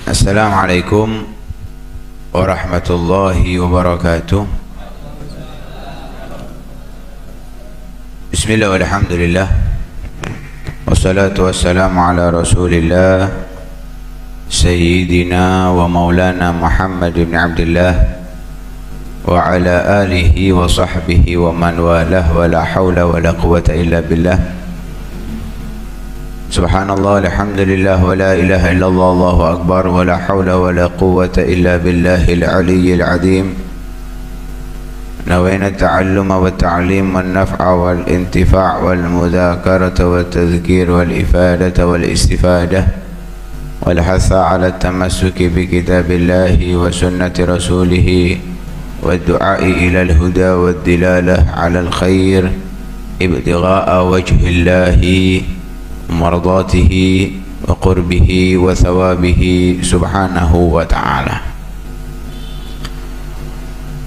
Assalamualaikum warahmatullahi wabarakatuh. Bismillah walhamdulillah wassalatu wassalamu ala rasulillah Sayyidina wa maulana Muhammad ibn Abdullah wa ala alihi wa sahbihi wa man walah wa la hawla wa la quwwata illa billah. Subhanallah, alhamdulillah, wa la ilaha illallah, Allahu akbar, wa la hawla wa la quwwata illa billahil aliyyil azim. Nawayna ta'alluma wa ta'lim wa naf'a wal intifa' wal mudhakarata wa tadhkir wal ifadata wal istifadah wal hatha ala tamassuki bi kitabillahi wa sunnati rasulih wa du'a'i ila al huda wa dilalah ala al khair ibtigha'a wajhillahi mardatihi wa qurbihi wa thawabihi subhanahu wa ta'ala.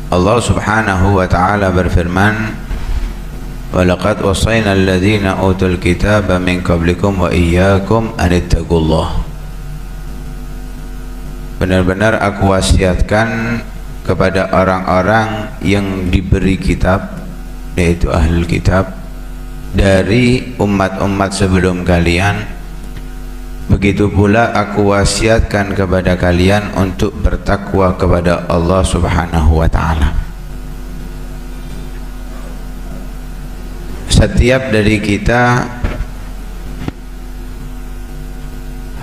Allah subhanahu wa ta'ala berfirman, wa laqad wassayna alladhina utul kitaba min qablikum wa iyyakum an ittaqullah. Benar-benar aku wasiatkan kepada orang-orang yang diberi kitab, yaitu ahlul kitab, dari umat-umat sebelum kalian, begitu pula aku wasiatkan kepada kalian untuk bertakwa kepada Allah subhanahu wa ta'ala. Setiap dari kita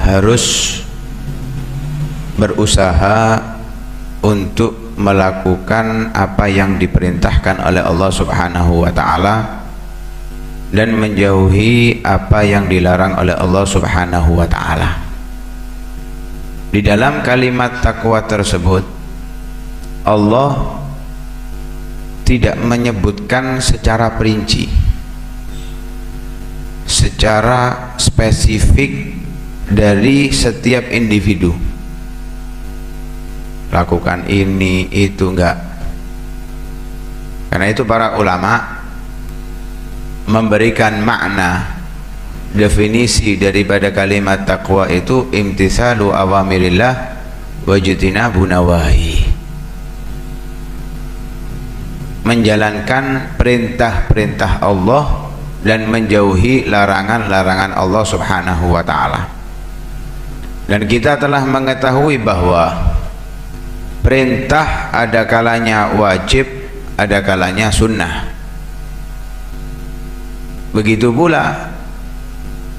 harus berusaha untuk melakukan apa yang diperintahkan oleh Allah subhanahu wa ta'ala dan menjauhi apa yang dilarang oleh Allah subhanahu wa ta'ala. Di dalam kalimat takwa tersebut, Allah tidak menyebutkan secara perinci, secara spesifik dari setiap individu. Lakukan ini, itu, enggak. Karena itu para ulama memberikan makna definisi daripada kalimat taqwa itu imtithalu awamirillah wa jtinabu nawahi, menjalankan perintah-perintah Allah dan menjauhi larangan-larangan Allah subhanahu wa ta'ala. Dan kita telah mengetahui bahwa perintah ada kalanya wajib, ada kalanya sunnah. Begitu pula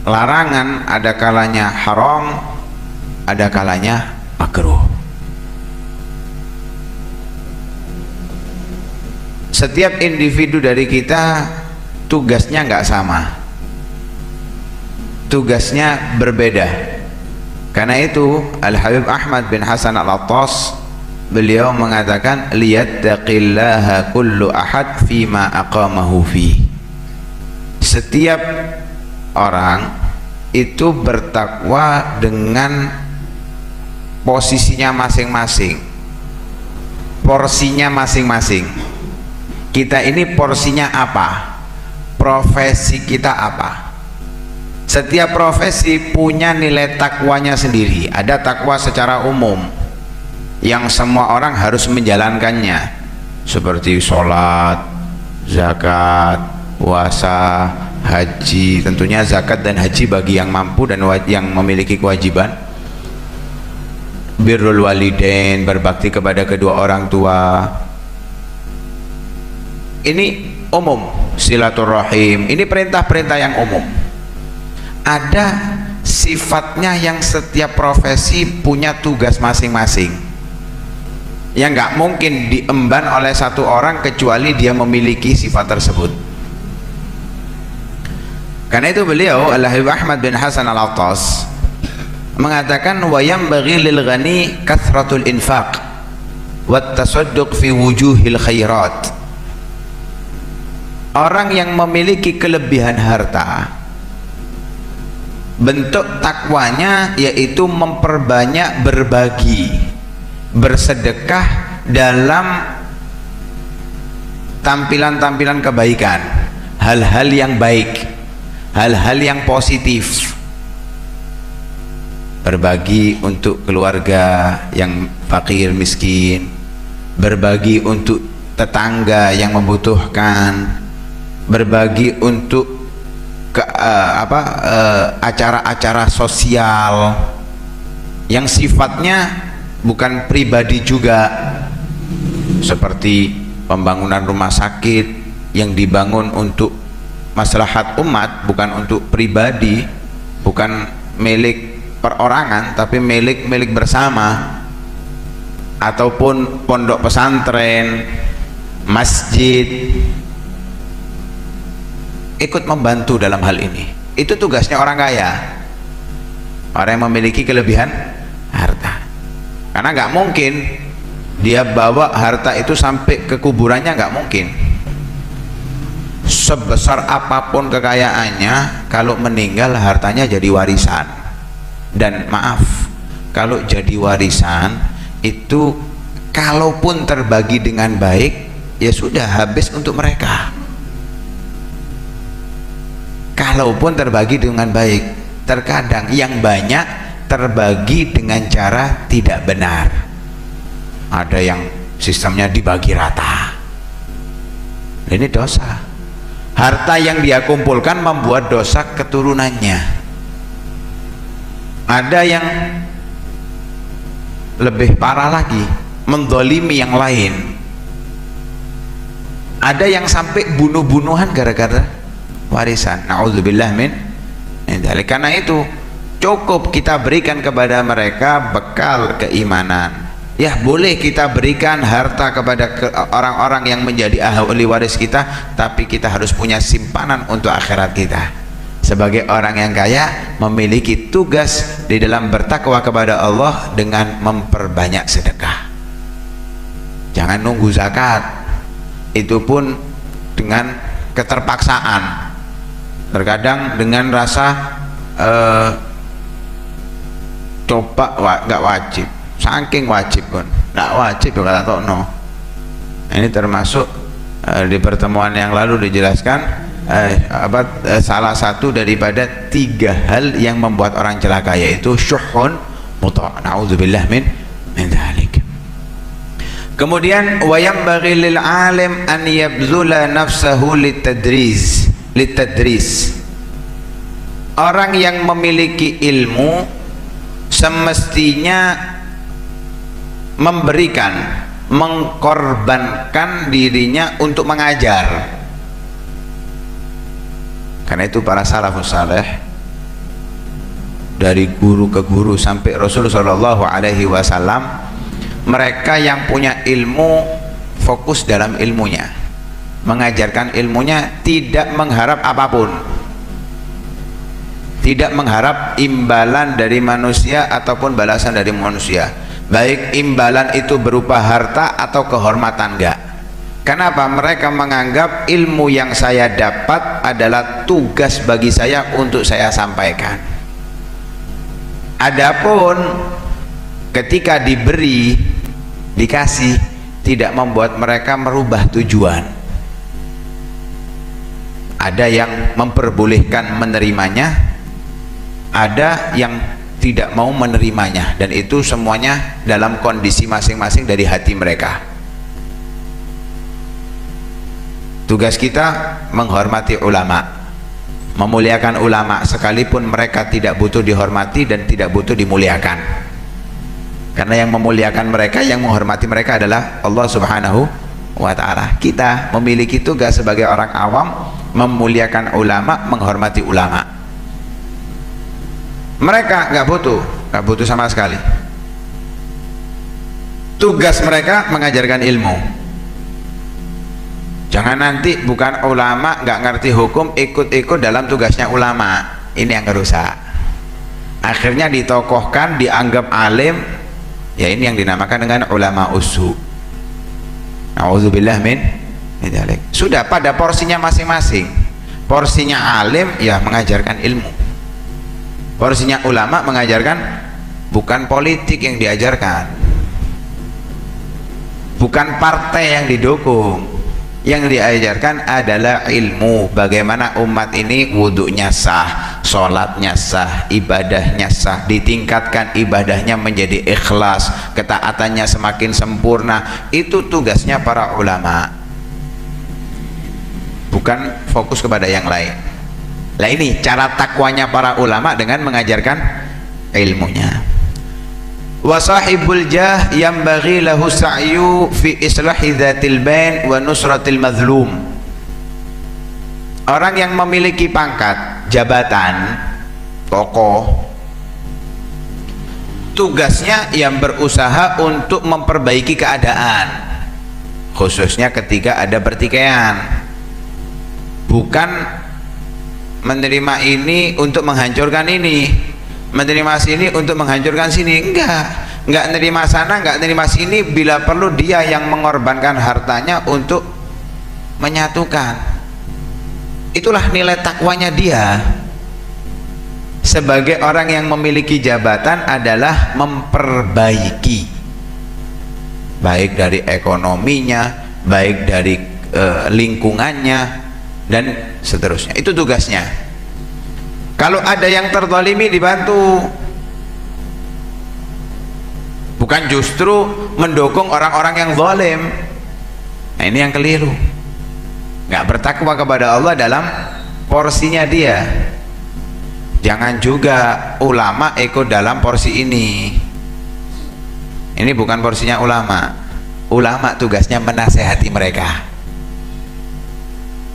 larangan ada kalanya haram, ada kalanya makruh. Setiap individu dari kita tugasnya nggak sama, tugasnya berbeda. Karena itu Al-Habib Ahmad bin Hasan Al-Attas, beliau mengatakan liyattaqillaha kullu ahad fima aqamahu fi. Setiap orang itu bertakwa dengan posisinya masing-masing, porsinya masing-masing. Kita ini porsinya apa? Profesi kita apa? Setiap profesi punya nilai takwanya sendiri. Ada takwa secara umum yang semua orang harus menjalankannya, seperti sholat, zakat, puasa, haji. Tentunya zakat dan haji bagi yang mampu dan yang memiliki kewajiban. Birrul walidain, berbakti kepada kedua orang tua, ini umum. Silaturahim, ini perintah-perintah yang umum. Ada sifatnya yang setiap profesi punya tugas masing-masing, yang nggak mungkin diemban oleh satu orang kecuali dia memiliki sifat tersebut. Karena itu beliau Al-Habib Ahmad bin Hasan Al-Attas mengatakan wa yanbaghi lil ghani kathratul infaq wat tasadduq fi wujuhil khairat. Orang yang memiliki kelebihan harta, bentuk takwanya yaitu memperbanyak berbagi, bersedekah dalam tampilan-tampilan kebaikan, hal-hal yang baik, hal-hal yang positif. berbagi untuk keluarga yang fakir miskin, berbagi untuk tetangga yang membutuhkan, berbagi untuk acara-acara sosial yang sifatnya bukan pribadi juga, seperti pembangunan rumah sakit yang dibangun untuk maslahat umat, bukan untuk pribadi, bukan milik perorangan tapi milik bersama, ataupun pondok pesantren, masjid, ikut membantu dalam hal ini. Itu tugasnya orang kaya, orang yang memiliki kelebihan harta. Karena nggak mungkin dia bawa harta itu sampai ke kuburannya, nggak mungkin. Sebesar apapun kekayaannya, kalau meninggal hartanya jadi warisan. Dan maaf, kalau jadi warisan itu kalaupun terbagi dengan baik, ya sudah habis untuk mereka. Kalaupun terbagi dengan baik, terkadang yang banyak terbagi dengan cara tidak benar. Ada yang sistemnya dibagi rata, ini dosa. Harta yang dia kumpulkan membuat dosa keturunannya. Ada yang lebih parah lagi, menzalimi yang lain. Ada yang sampai bunuh-bunuhan gara-gara warisan. Na'udzubillah min dzalik. Karena itu cukup kita berikan kepada mereka bekal keimanan. Ya, boleh kita berikan harta kepada orang-orang yang menjadi ahli waris kita, tapi kita harus punya simpanan untuk akhirat kita. Sebagai orang yang kaya, memiliki tugas di dalam bertakwa kepada Allah dengan memperbanyak sedekah. Jangan nunggu zakat, itu pun dengan keterpaksaan. Terkadang dengan rasa coba nggak wajib, saking wajib pun nggak wajib kata Tokno. Ini termasuk di pertemuan yang lalu dijelaskan salah satu daripada 3 hal yang membuat orang celaka, yaitu syuhun muta'. Na'udzubillah min dzalik. Kemudian wa yanbaghi lil alim an yabzula nafsahu litadris. Orang yang memiliki ilmu semestinya memberikan, mengkorbankan dirinya untuk mengajar. Karena itu para salafus saleh, dari guru ke guru sampai Rasulullah Shallallahu Alaihi Wasallam, mereka yang punya ilmu fokus dalam ilmunya, mengajarkan ilmunya, tidak mengharap apapun, tidak mengharap imbalan dari manusia ataupun balasan dari manusia, baik imbalan itu berupa harta atau kehormatan, enggak. Kenapa? Mereka menganggap ilmu yang saya dapat adalah tugas bagi saya untuk saya sampaikan. Adapun ketika diberi, dikasih, tidak membuat mereka merubah tujuan. Ada yang memperbolehkan menerimanya, ada yang tidak mau menerimanya, dan itu semuanya dalam kondisi masing-masing dari hati mereka. Tugas kita menghormati ulama, memuliakan ulama, sekalipun mereka tidak butuh dihormati dan tidak butuh dimuliakan. Karena yang memuliakan mereka, yang menghormati mereka adalah Allah Subhanahu wa Ta'ala. Kita memiliki tugas sebagai orang awam memuliakan ulama, menghormati ulama. Mereka nggak butuh sama sekali. Tugas mereka mengajarkan ilmu. Jangan nanti bukan ulama, nggak ngerti hukum, ikut-ikut dalam tugasnya ulama. Ini yang rusak. Akhirnya ditokohkan, dianggap alim. Ya, ini yang dinamakan dengan ulama usu. Na'udzubillah min dzalik. Sudah pada porsinya masing-masing. Porsinya alim ya mengajarkan ilmu. Porsinya ulama mengajarkan, bukan politik yang diajarkan, bukan partai yang didukung. Yang diajarkan adalah ilmu, bagaimana umat ini wudunya sah, sholatnya sah, ibadahnya sah, ditingkatkan ibadahnya menjadi ikhlas, ketaatannya semakin sempurna. Itu tugasnya para ulama, bukan fokus kepada yang lain. Nah ini cara takwanya para ulama dengan mengajarkan ilmunya. Wa sahibul jah yambaghi lahu sa'yu fi islahi dzatil bain wa nusratil mazlum. Orang yang memiliki pangkat, jabatan, tokoh, tugasnya yang berusaha untuk memperbaiki keadaan, khususnya ketika ada pertikaian. Bukan menerima ini untuk menghancurkan ini, menerima sini untuk menghancurkan sini. Enggak nerima sana, enggak nerima sini. Bila perlu dia yang mengorbankan hartanya untuk menyatukan. Itulah nilai takwanya dia sebagai orang yang memiliki jabatan, adalah memperbaiki, baik dari ekonominya, baik dari lingkungannya dan seterusnya. Itu tugasnya. Kalau ada yang terzalimi, dibantu, bukan justru mendukung orang-orang yang zalim. Nah ini yang keliru. Nggak bertakwa kepada Allah dalam porsinya dia. Jangan juga ulama ikut dalam porsi ini. Ini bukan porsinya ulama. Ulama tugasnya menasehati mereka,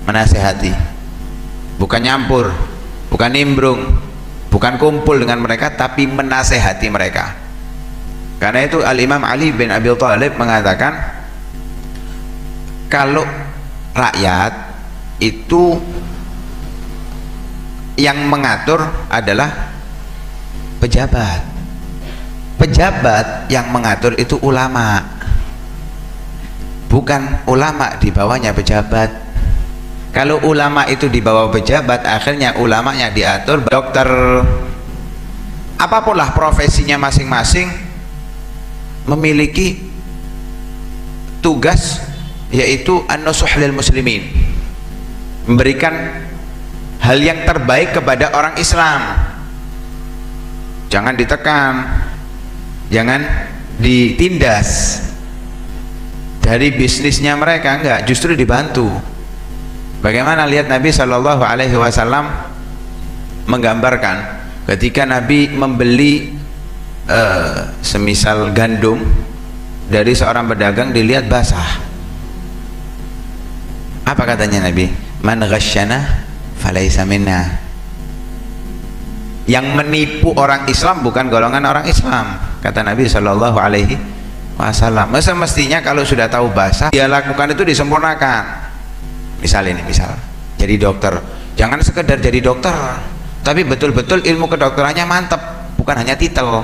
menasehati, bukan nyampur, bukan nimbrung, bukan kumpul dengan mereka, tapi menasehati mereka. Karena itu Al-Imam Ali bin Abi Thalib mengatakan, kalau rakyat itu yang mengatur adalah pejabat, pejabat yang mengatur itu ulama, bukan ulama di bawahnya pejabat. Kalau ulama itu di bawah pejabat, akhirnya ulamanya diatur. Dokter, apapun lah profesinya masing-masing, memiliki tugas, yaitu an-nusuh lil muslimin, memberikan hal yang terbaik kepada orang Islam. Jangan ditekan, jangan ditindas dari bisnisnya mereka, enggak, justru dibantu. Bagaimana lihat Nabi Shallallahu Alaihi Wasallam menggambarkan ketika Nabi membeli semisal gandum dari seorang pedagang, dilihat basah. Apa katanya Nabi? Man ghasyana falaysa minna. Yang menipu orang Islam bukan golongan orang Islam, kata Nabi Shallallahu Alaihi Wasallam. Semestinya kalau sudah tahu basah, dia lakukan itu disempurnakan. Misal ini, misal jadi dokter, jangan sekedar jadi dokter, tapi betul-betul ilmu kedokterannya mantap, bukan hanya titel.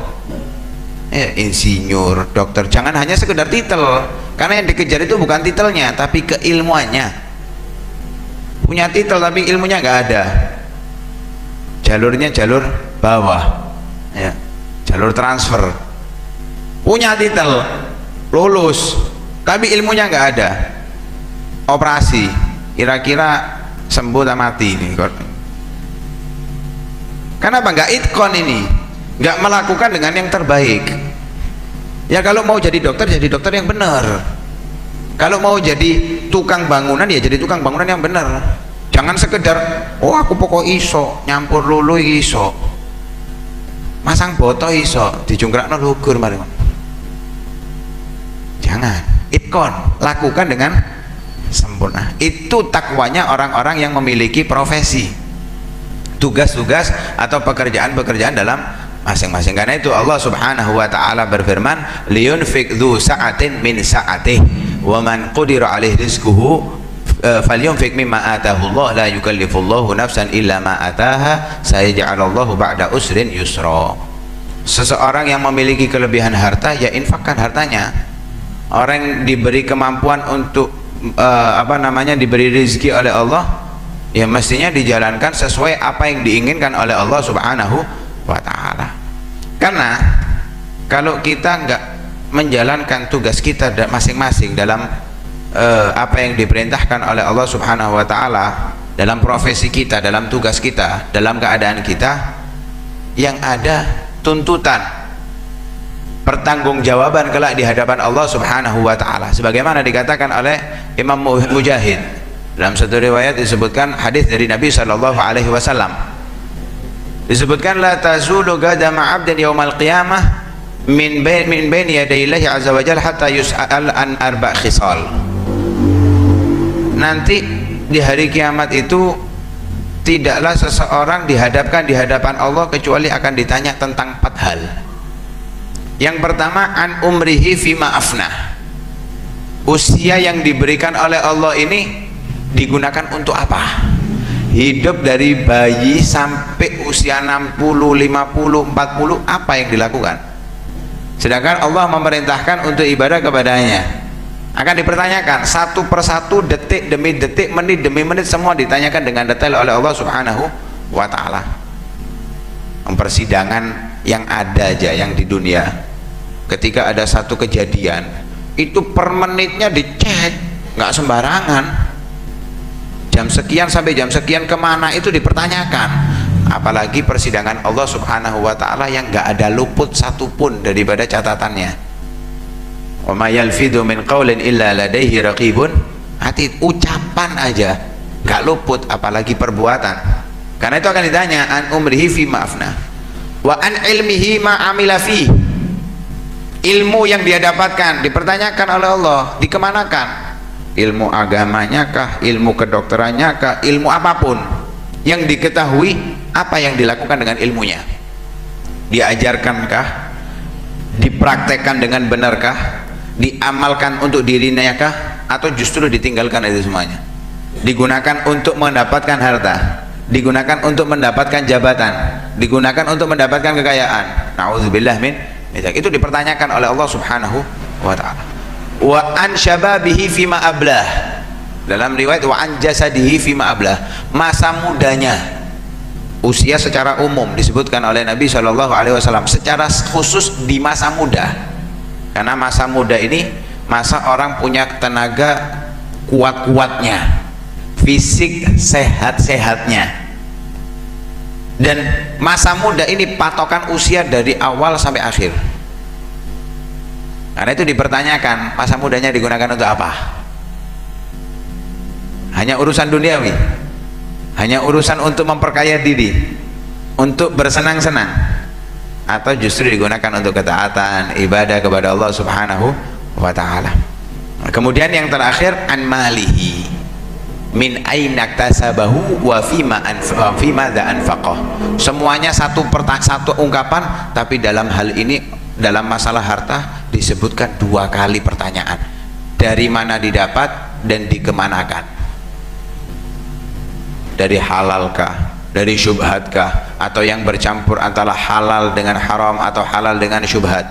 Insinyur, dokter, jangan hanya sekedar titel, karena yang dikejar itu bukan titelnya, tapi keilmuannya. Punya titel tapi ilmunya nggak ada, jalurnya jalur bawah, ya, jalur transfer. Punya titel, lulus, tapi ilmunya nggak ada. Operasi, kira-kira sembuh atau mati ini. Kenapa nggak itkon ini? Nggak melakukan dengan yang terbaik. Ya kalau mau jadi dokter yang benar. Kalau mau jadi tukang bangunan, ya jadi tukang bangunan yang benar. Jangan sekedar, oh aku pokok iso, nyampur lulu iso, masang boto iso, dijungkrakno lugur mari. Jangan, itkon, lakukan dengan sempurna. Itu takwanya orang-orang yang memiliki profesi, tugas-tugas atau pekerjaan-pekerjaan dalam masing-masing. Karena itu Allah Subhanahu wa taala berfirman, liyunfik dzu sa'atin min sa'atihi wa man qudira alaihi rizquhu falyunfik mimma atahu Allah la yukallifullahu nafsan illa ma ataha sayaj'alallahu ba'da usrin yusra. Seseorang yang memiliki kelebihan harta, ya infakkan hartanya. Orang yang diberi kemampuan untuk diberi rezeki oleh Allah, ya mestinya dijalankan sesuai apa yang diinginkan oleh Allah Subhanahu wa ta'ala. Karena kalau kita nggak menjalankan tugas kita masing-masing dalam apa yang diperintahkan oleh Allah Subhanahu wa ta'ala, dalam profesi kita, dalam tugas kita, dalam keadaan kita, yang ada tuntutan pertanggungjawaban kelak di hadapan Allah Subhanahu wa taala, sebagaimana dikatakan oleh Imam Mujahid dalam satu riwayat. Disebutkan hadis dari Nabi sallallahu alaihi wasallam, disebutkan la tazulu qadama 'abdin yaumal qiyamah min baini yadayillahi azza wa jalla hatta yus'al an arba' khisal. Nanti di hari kiamat itu tidaklah seseorang dihadapkan di hadapan Allah kecuali akan ditanya tentang 4 hal. Yang pertama, an umrihi fima afnah. Usia yang diberikan oleh Allah ini digunakan untuk apa? Hidup dari bayi sampai usia 60, 50, 40, apa yang dilakukan? Sedangkan Allah memerintahkan untuk ibadah kepadanya. Akan dipertanyakan satu persatu, detik demi detik, menit demi menit, semua ditanyakan dengan detail oleh Allah Subhanahu wa taala. Persidangan yang ada aja yang di dunia, ketika ada satu kejadian itu per menitnya dicek, nggak sembarangan. Jam sekian sampai jam sekian kemana itu dipertanyakan. Apalagi persidangan Allah Subhanahu wa taala yang nggak ada luput satupun daripada catatannya. Wa ma yalfidhu min qaulin illa ladaihi raqibun atid. Ucapan aja nggak luput, apalagi perbuatan. Karena itu akan ditanya an umrihi fi ma'afna wa an ilmihi ma amila fi. Ilmu yang dia dapatkan dipertanyakan oleh Allah, dikemanakan? Ilmu agamanya kah, ilmu kedokterannya kah, ilmu apapun yang diketahui, apa yang dilakukan dengan ilmunya? Diajarkankah, dipraktekkan dengan benarkah, diamalkan untuk dirinya kah, atau justru ditinggalkan itu semuanya? Digunakan untuk mendapatkan harta, digunakan untuk mendapatkan jabatan, digunakan untuk mendapatkan kekayaan. Nauzubillah min dzalik. Itu dipertanyakan oleh Allah Subhanahu wa taala. Wa an syababihi fima ablah. Dalam riwayat wa an jasadihi fima ablah. Masa mudanya, usia secara umum disebutkan oleh Nabi Shallallahu alaihi wasallam, secara khusus di masa muda. Karena masa muda ini masa orang punya tenaga kuat-kuatnya, fisik sehat-sehatnya, dan masa muda ini patokan usia dari awal sampai akhir. Karena itu dipertanyakan, masa mudanya digunakan untuk apa? Hanya urusan duniawi, hanya urusan untuk memperkaya diri, untuk bersenang-senang, atau justru digunakan untuk ketaatan, ibadah kepada Allah Subhanahu wa ta'ala. Kemudian yang terakhir, an malihi min aina iktasabahu wa fima anfaqah. Semuanya satu ungkapan, tapi dalam hal ini, dalam masalah harta disebutkan 2 kali pertanyaan. Dari mana didapat dan dikemanakan? Dari halalkah, dari syubhatkah, atau yang bercampur antara halal dengan haram atau halal dengan syubhat?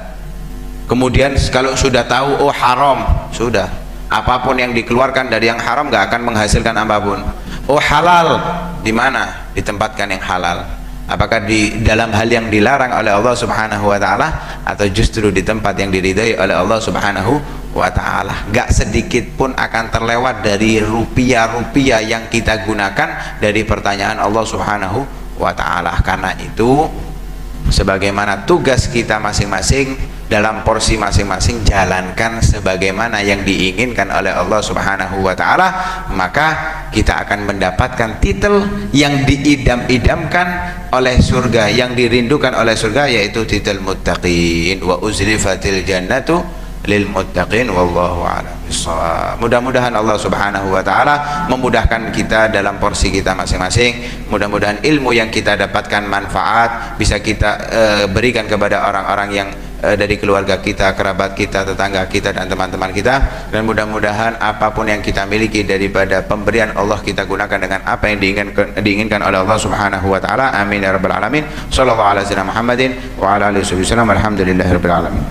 Kemudian kalau sudah tahu oh haram, sudah apapun yang dikeluarkan dari yang haram gak akan menghasilkan apapun. Oh halal, di mana ditempatkan yang halal? Apakah di dalam hal yang dilarang oleh Allah Subhanahu wa ta'ala, atau justru di tempat yang diridai oleh Allah Subhanahu wa ta'ala? Gak sedikit pun akan terlewat dari rupiah-rupiah yang kita gunakan dari pertanyaan Allah Subhanahu wa ta'ala. Karena itu sebagaimana tugas kita masing-masing, dalam porsi masing-masing jalankan sebagaimana yang diinginkan oleh Allah Subhanahu wa ta'ala, maka kita akan mendapatkan titel yang diidam-idamkan oleh surga, yang dirindukan oleh surga, yaitu titel muttaqin. Wa uzlifatil jannatu lil muttaqin wallahu a'lam bissawab. Mudah-mudahan Allah Subhanahu wa ta'ala memudahkan kita dalam porsi kita masing-masing. Mudah-mudahan ilmu yang kita dapatkan manfaat bisa kita berikan kepada orang-orang yang dari keluarga kita, kerabat kita, tetangga kita, dan teman-teman kita. Dan mudah-mudahan apapun yang kita miliki daripada pemberian Allah, kita gunakan dengan apa yang diinginkan oleh Allah Subhanahu wa ta'ala. Amin ya rabbal alamin. Sallallahu alaihi wasallam Muhammadin wa ala alihi wasallam. Alhamdulillahirabbil alamin.